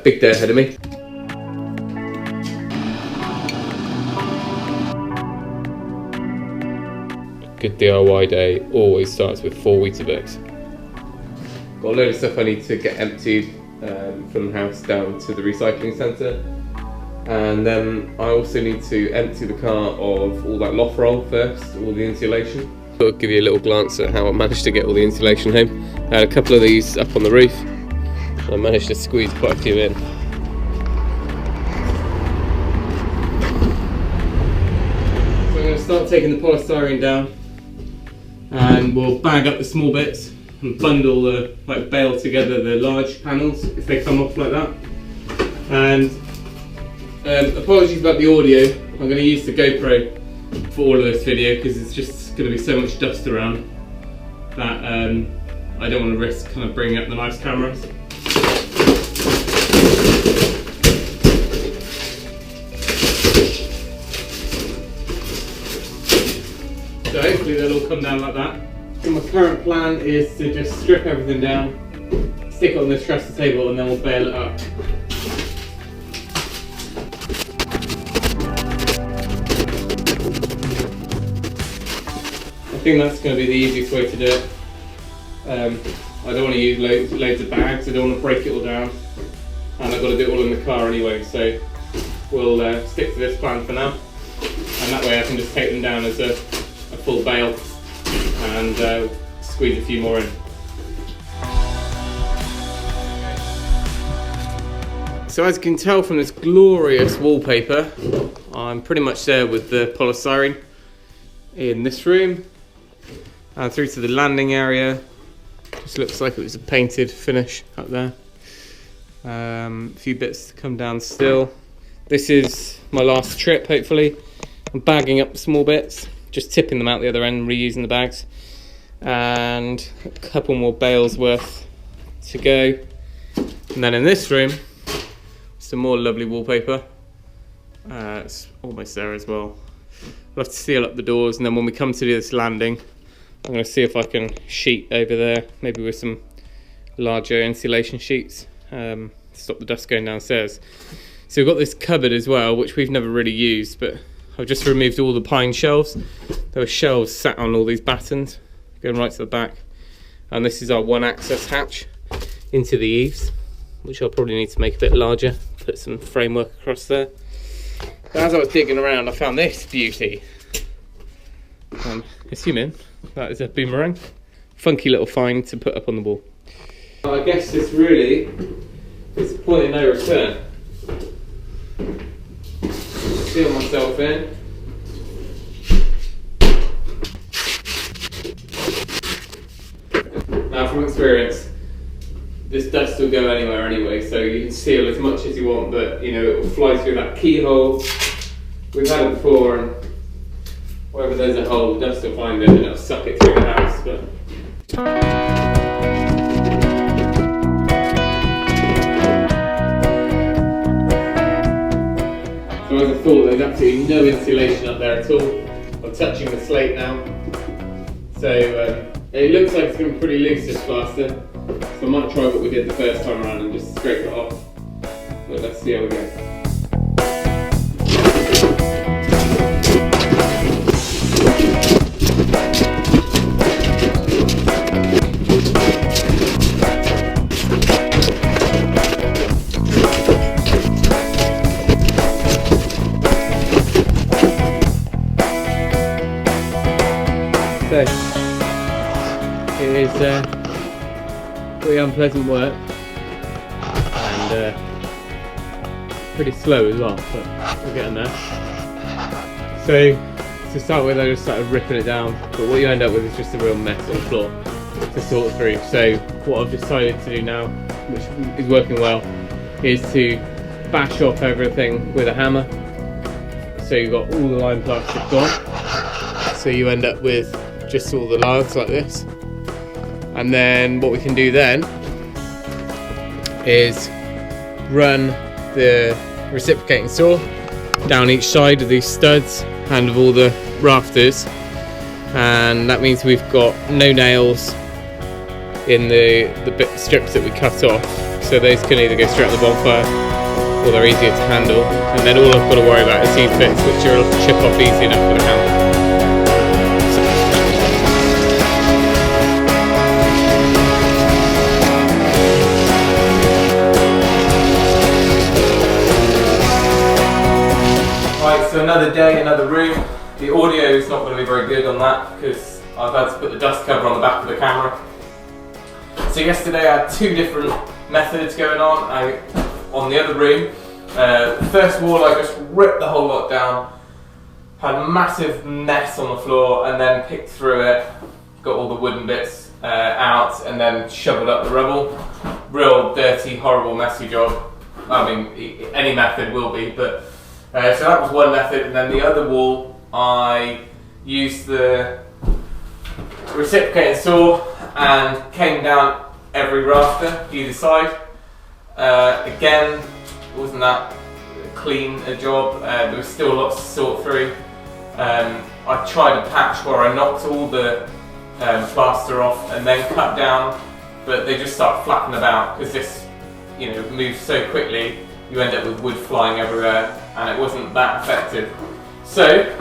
Big day ahead of me. Good DIY day always starts with 4 Weetabix. Got a load of stuff I need to get emptied from the house down to the recycling centre, and then I also need to empty the car of all that loft roll first, all the insulation. I'll give you a little glance at how I managed to get all the insulation home. I had a couple of these up on the roof, and I managed to squeeze quite a few in. So I'm going to start taking the polystyrene down, and we'll bag up the small bits and bundle the, bale together the large panels if they come off like that. And apologies about the audio, I'm going to use the GoPro for all of this video because it's just going to be so much dust around that I don't want to risk kind of bringing up the nice cameras. So hopefully they'll all come down like that. So my current plan is to just strip everything down, stick it on this trestle table, and then we'll bale it up. I think that's going to be the easiest way to do it. I don't want to use loads of bags, I don't want to break it all down, and I've got to do it all in the car anyway, so we'll stick to this plan for now, and that way I can just take them down as a full bale and squeeze a few more in. So as you can tell from this glorious wallpaper, I'm pretty much there with the polystyrene in this room and through to the landing area. Just looks like it was a painted finish up there. A few bits to come down still. This is my last trip, hopefully. I'm bagging up the small bits, just tipping them out the other end, reusing the bags. And a couple more bales worth to go. And then in this room, some more lovely wallpaper. It's almost there as well. We'll have to seal up the doors, and then when we come to do this landing, I'm going to see if I can sheet over there, maybe with some larger insulation sheets, to stop the dust going downstairs. So we've got this cupboard as well, which we've never really used, but I've just removed all the pine shelves. There were shelves sat on all these battens, going right to the back. And this is our one access hatch into the eaves, which I'll probably need to make a bit larger, put some framework across there. But as I was digging around, I found this beauty. Assuming that is a boomerang. Funky little find to put up on the wall. I guess this really is the point of no return. Seal myself in. Now from experience, this dust will go anywhere anyway, so you can seal as much as you want, but you know, it will fly through that keyhole. We've had it before, and wherever there's a hole, the dust will find it and it'll suck it through the house. But so as I thought, there's absolutely no insulation up there at all. I'm touching the slate now. So it looks like it's going to be pretty loose, this plaster. So I might try what we did the first time around and just scrape it off. But let's see how we go. So, it is pretty unpleasant work and pretty slow as well, but we're getting there. So to start with, I just started ripping it down, but what you end up with is just a real mess on the floor to sort through. So what I've decided to do now, which is working well, is to bash off everything with a hammer. So you've got all the lime plastic gone, so you end up with just all the lugs like this. And then what we can do then is run the reciprocating saw down each side of these studs and of all the rafters, and that means we've got no nails in the strips that we cut off, so those can either go straight on the bonfire or they're easier to handle. And then all I've got to worry about is these bits, which are able to chip off easy enough with a hammer. Right, so another day, another room. The audio is not going to be very good on that because I've had to put the dust cover on the back of the camera. So yesterday I had two different methods going on the other room. The first wall I just ripped the whole lot down, had a massive mess on the floor, and then picked through it, got all the wooden bits out, and then shoveled up the rubble. Real dirty, horrible, messy job. I mean, any method will be, but so that was one method. And then the other wall, I used the reciprocating saw and came down every rafter either side. Again, it wasn't that clean a job. There was still lots to sort through. I tried a patch where I knocked all the plaster off and then cut down, but they just start flapping about because this, moves so quickly. You end up with wood flying everywhere, and it wasn't that effective. So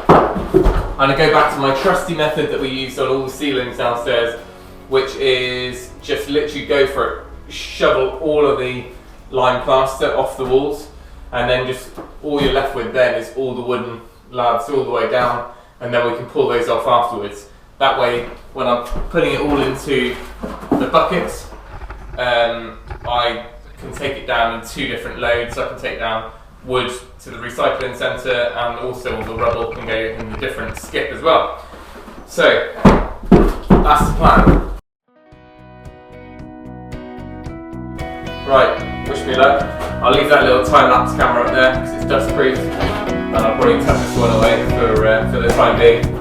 I'm going to go back to my trusty method that we used on all the ceilings downstairs, which is just literally go for it, shovel all of the lime plaster off the walls, and then just all you're left with then is all the wooden laths all the way down, and then we can pull those off afterwards. That way, when I'm putting it all into the buckets, I can take it down in two different loads. I can take down wood to the recycling centre, and also all the rubble can go in the different skip as well. So that's the plan. Right, wish me luck. I'll leave that little time-lapse camera up there because it's dust-proof, and I'll probably tuck this one away for the time being.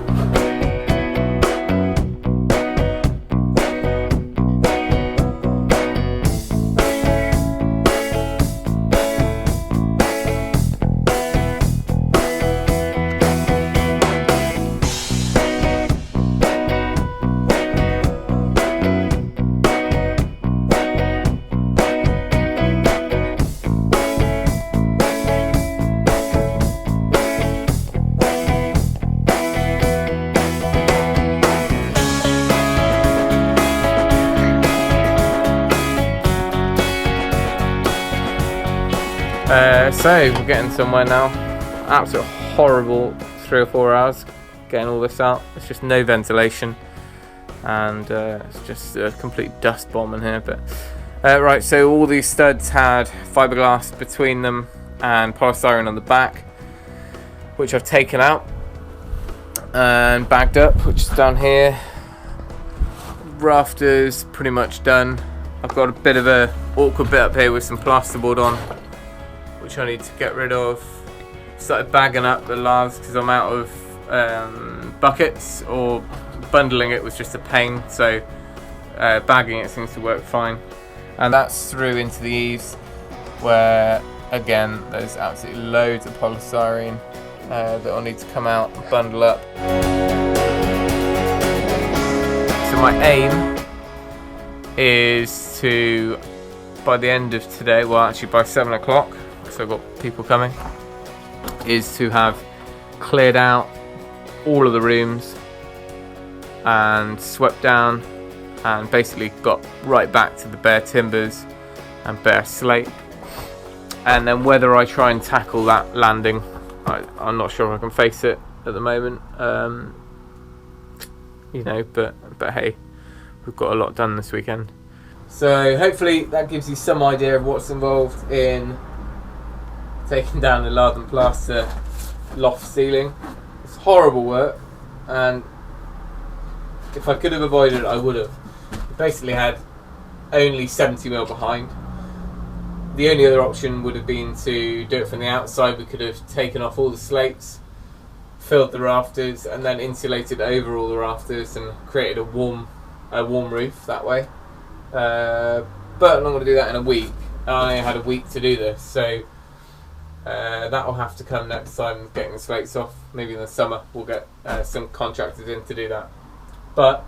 So we're getting somewhere now. Absolute horrible 3 or 4 hours getting all this out. There's just no ventilation, and it's just a complete dust bomb in here. But right, so all these studs had fiberglass between them and polystyrene on the back, which I've taken out and bagged up, which is down here. Rafters pretty much done. I've got a bit of a awkward bit up here with some plasterboard on, which I need to get rid of. Started bagging up the laths because I'm out of buckets, or bundling it was just a pain, so bagging it seems to work fine. And that's through into the eaves, where again there's absolutely loads of polystyrene that I'll need to come out and bundle up. So my aim is to, by the end of today, well actually by 7 o'clock, so I've got people coming, is to have cleared out all of the rooms and swept down and basically got right back to the bare timbers and bare slate. And then whether I try and tackle that landing, I'm not sure if I can face it at the moment, but hey, we've got a lot done this weekend. So hopefully that gives you some idea of what's involved in taking down the Lath and Plaster loft ceiling. It's horrible work, and if I could have avoided it, I would have. We basically had only 70mm behind. The only other option would have been to do it from the outside. We could have taken off all the slates, filled the rafters, and then insulated over all the rafters and created a warm roof that way. But I'm not going to do that in a week. I had a week to do this, so that will have to come next time, getting the slates off. Maybe in the summer we'll get some contractors in to do that. But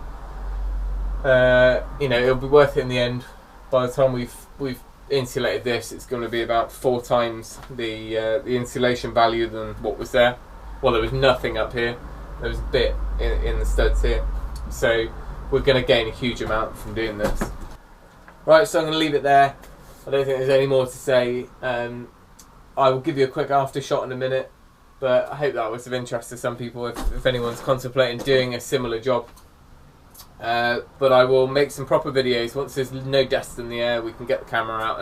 you know, it'll be worth it in the end. By the time we've insulated this, it's going to be about 4 times the insulation value than what was there. Well, there was nothing up here. There was a bit in the studs here, so we're going to gain a huge amount from doing this. Right, so I'm going to leave it there. I don't think there's any more to say. I will give you a quick after shot in a minute, but I hope that was of interest to some people if anyone's contemplating doing a similar job. But I will make some proper videos once there's no dust in the air. We can get the camera out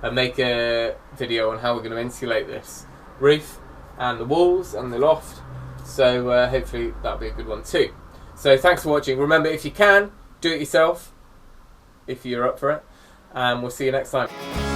and make a video on how we're going to insulate this roof and the walls and the loft. So hopefully that'll be a good one too. So thanks for watching. Remember, if you can, do it yourself if you're up for it, and we'll see you next time.